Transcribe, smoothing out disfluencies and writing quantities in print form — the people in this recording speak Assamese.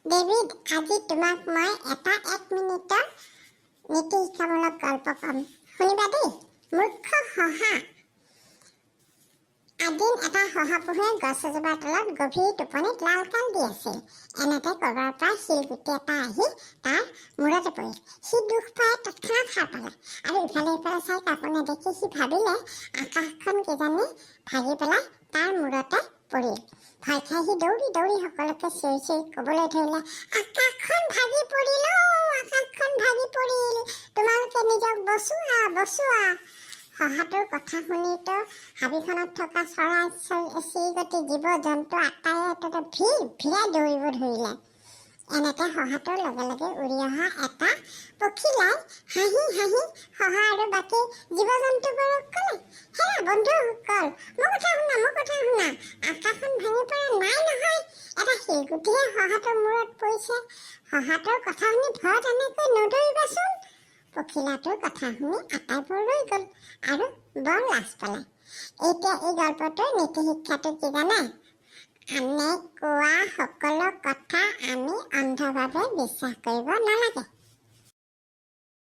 ডেভিড, আজি তোমাক মই এটা 1 মিনিটৰ নীতি শিক্ষামূলক গল্প কম। শুনিবা দেই। মূৰ্খ শহা। এদিন এটা শহাপহুৱে গছ এজোপাৰ তলত গভীৰ টোপনিত লালকাল দি আছিল। এনেতে কৰবাৰ পৰা শিলগুটি এটা আহি তাৰ মূৰতে পৰিল। সি দুখ পাই তৎক্ষণাত সাৰ পালে আৰু ইফালে সিফালে চাই কাকো নেদেখি সি ভাবিলে আকাশখন কিজানি ভাগি পেলাই তাৰ মূৰতে পৰিল। ভয় খাই সি দৌৰি দৌৰি সকলোকে চিঞৰি চিঞৰি কবলৈ ধৰিলে, আকাশখন ভাগি পৰিল, আকাশখন ভাগি পৰিল, তোমালোকে নিজক বচোৱা বচোৱা। শহাটোৰ কথা শুনিতো হাবিখনত থকা চৰাই চিৰিকটি জীৱ জন্তু আটাইয়ে ভিৰাই দৌৰিব ধৰিলে। এনেতে শহাটোৰ লগে লগে উৰি অহা এটা পখিলাই হাঁহি হাঁহি শহা আৰু বাকী জীৱ জন্তুবোৰক ক'লে, হেৰা বন্ধুসকল, মোৰ কথা শুনা, আকাশখন ভাঙি পৰা নাই নহয়, এটা শিলগুটিহে শহাটোৰ মূৰত পৰিছে। শহাটোৰ কথা শুনি ভয়ত এনেকৈ নদৌৰিবাচোন। পখিলাটোৰ কথা শুনি আটাইবোৰ ৰৈ গ'ল আৰু বৰ লাজ পালে। এতিয়া এই গল্পটোৰ নীতি শিক্ষাটো কি জানে? আনে কোৱা সকলো কথা আমি অন্ধভাৱে বিশ্বাস কৰিব নালাগে।